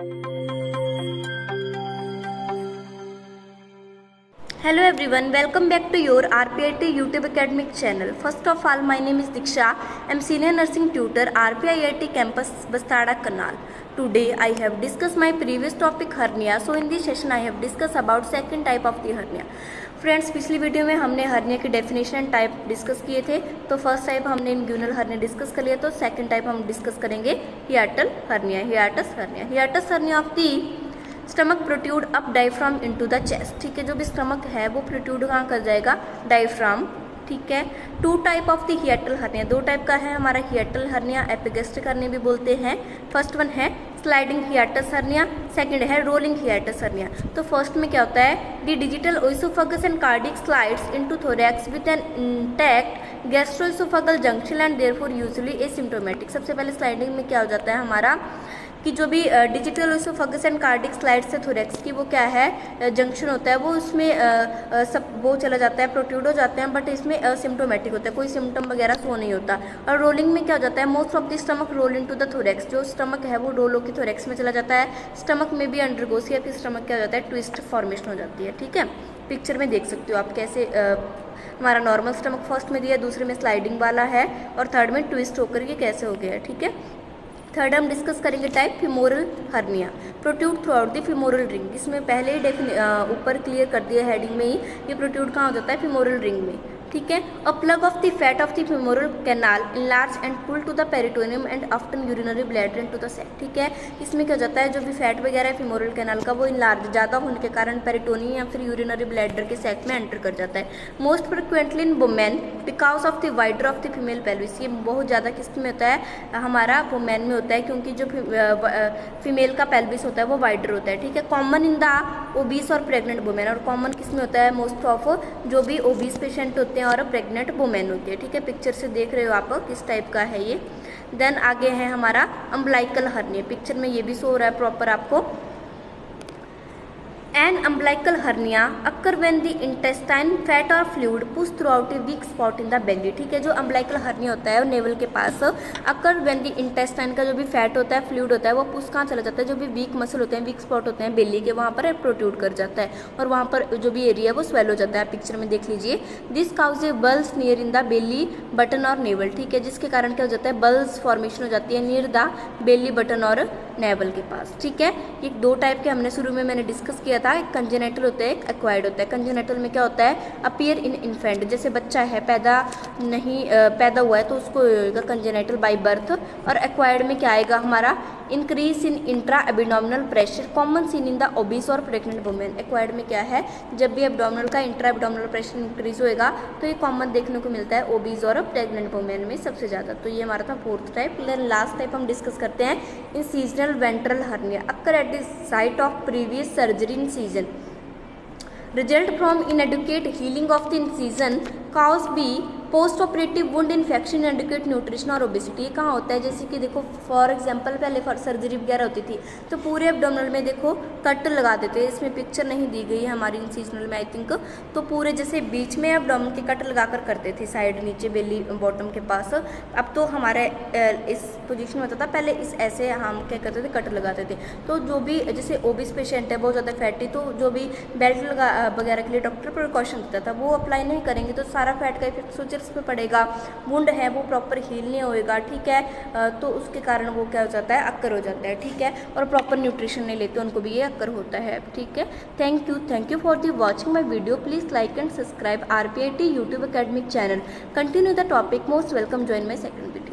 Hello everyone, welcome back to your RPIT YouTube academic channel. First of all, my name is Diksha. I am senior nursing tutor RPIT campus Bastada Kanal. Today I have discussed my previous topic hernia. So in this session I have discussed about second type of the hernia. Friends, पिछली video में हमने hernia की definition type discuss किए थे। तो first type हमने इंग्यूनल hernia discuss कर लिया, तो सेकंड टाइप हम डिस्कस करेंगे hiatal hernia, hiatus hernia. Hiatus hernia of the stomach protrude up diaphragm into the chest. ठीक है, जो भी स्टमक है वो प्रोट्यूड कहाँ कर जाएगा, डायफ्राम। ठीक है, two type of the hiatal hernia, दो टाइप का है हमारा हियाटल हर्निया, एपिगैस्ट्रिक हर्निया भी बोलते हैं। फर्स्ट वन है स्लाइडिंग हियाटस हर्निया, सेकंड है रोलिंग हियाटस हर्निया। तो फर्स्ट में क्या होता है, the distal oesophagus and cardia slides into thorax with an intact gastroesophageal junction and therefore usually asymptomatic. सबसे पहले स्लाइडिंग में क्या हो जाता है हमारा कि जो भी digital oesophagus and cardiac slide से थोरैक्स की वो क्या है जंक्शन होता है, वो उसमें सब वो चला जाता है, प्रोट्यूड हो जाते हैं, बट इसमें असिम्प्टोमेटिक होता है, कोई सिम्टम वगैरह शो नहीं होता। और रोलिंग में क्या हो जाता है, most of the stomach roll into the thorax, जो स्टमक है वो रोल होकर थोरैक्स में चला जाता है। स्टमक में भी अंडरगोस या फिर स्टमक क्या हो जाता है, ट्विस्ट फॉर्मेशन हो जाती है। ठीक है, पिक्चर में देख सकते हो आप कैसे हमारा नॉर्मल स्टमक फर्स्ट में दिया, दूसरे में स्लाइडिंग वाला है और थर्ड में ट्विस्ट होकर ये कैसे हो गया है। ठीक है, थर्ड हम डिस्कस करेंगे type femoral hernia, protrude through out the femoral ring. इसमें पहले ही ऊपर क्लियर कर दिया हेडिंग में ही, ये प्रोट्यूड कहाँ हो जाता है, फिमोरल रिंग में। ठीक है, a plug of the fat of the femoral canal enlarge and pull to the peritoneum and often urinary bladder into the sac. ठीक है, इसमें क्या हो जाता है, जो भी फैट वगैरह है फिमोरल कैनाल का वो इनलार्ज ज़्यादा होने के कारण पेरिटोनियम या फिर यूरिनरी ब्लैडर के सैक में एंटर कर जाता है। Most frequently in women because of the wider of the female pelvis. ये बहुत ज़्यादा किस में होता है, हमारा वुमेन में होता है, क्योंकि जो फीमेल का पेल्विस होता है वो वाइडर होता है। ठीक है, कॉमन इन द ओबीस और प्रेग्नेंट वुमेन, और कॉमन किस में होता है, मोस्ट ऑफ जो भी ओबीस पेशेंट होते हैं और प्रेग्नेंट वुमेन होती है। ठीक है, पिक्चर से देख रहे हो आप किस टाइप का है ये। देन आगे है हमारा अम्बलाइकल हर्निया, पिक्चर में ये भी शो हो रहा है प्रॉपर आपको। An umbilical hernia occur when the intestine fat or fluid push throughout a weak spot in the belly। ठीक है, जो umbilical hernia होता है वो नेवल के पास occur when the intestine का जो भी फैट होता है, फ्लूइड होता है, वो पुश कहाँ चला जाता है, जो भी वीक मसल होते हैं, वीक स्पॉट होते हैं बेली के, वहाँ पर प्रोट्यूड कर जाता है और वहाँ पर जो भी एरिया है वो स्वेल हो जाता है। पिक्चर में देख लीजिए, this cause a bulge near in the belly button और नेवल। ठीक है, जिसके कारण क्या हो जाता है, बल्स फॉर्मेशन हो जाती है नियर द बेली बटन और नेवल के पास। ठीक है, ये दो टाइप के हमने शुरू में मैंने डिस्कस किया था, एक कंजेनेटल होता है, एक एक्वायर्ड होता है। कंजेनेटल में क्या होता है, अपीयर इन इन्फेंट, जैसे बच्चा है पैदा हुआ है तो उसको होगा कंजेनेटल बाय बर्थ। और एक्वायर्ड में क्या आएगा हमारा, increase in intra abdominal pressure common seen in the obese और प्रेग्नेंट वुमेन। एक्वायर्ड में क्या है, जब भी एब्डोमिनल का इंट्रा एब्डोमिनल प्रेशर इंक्रीज होएगा तो ये कॉमन देखने को मिलता है ओबीस और प्रेग्नेंट वुमेन में सबसे ज़्यादा। तो ये हमारा था fourth type. Then last type हम डिस्कस करते हैं incisional ventral hernia, occur at the site of previous surgery incision, result from inadequate healing of the incision cause B post operative wound infection, adequate nutrition और obesity. ये कहाँ होता है, जैसे कि देखो फॉर एग्जांपल पहले सर्जरी वगैरह होती थी तो पूरे एब्डोमिनल में देखो कट लगा देते हैं, इसमें पिक्चर नहीं दी गई है हमारी इंसिजनल में आई थिंक, तो पूरे जैसे बीच में एब्डोमिनल के कट लगा कर करते थे, साइड नीचे बेली बॉटम के पास। अब तो हमारे इस पोजीशन में होता था, पहले इस ऐसे हम क्या करते थे, कट लगाते थे। तो जो भी जैसे ओबीस पेशेंट है बहुत ज़्यादा फैटी, तो जो भी बेल्ट लगा वगैरह के लिए डॉक्टर प्रिकॉशन देता था वो अप्लाई नहीं करेंगे तो सारा फैट का इफेक्ट सोचर्स पे पड़ेगा, वुंड है वो प्रॉपर हील नहीं होएगा। ठीक है, तो उसके कारण वो क्या हो जाता है, अक्कर हो जाता है। ठीक है, और प्रॉपर न्यूट्रिशन नहीं लेते उनको भी ये अक्कर होता है। ठीक है, thank you for the watching my video. Please like and subscribe RPIT YouTube academic channel. Continue the topic, most welcome, join my second video.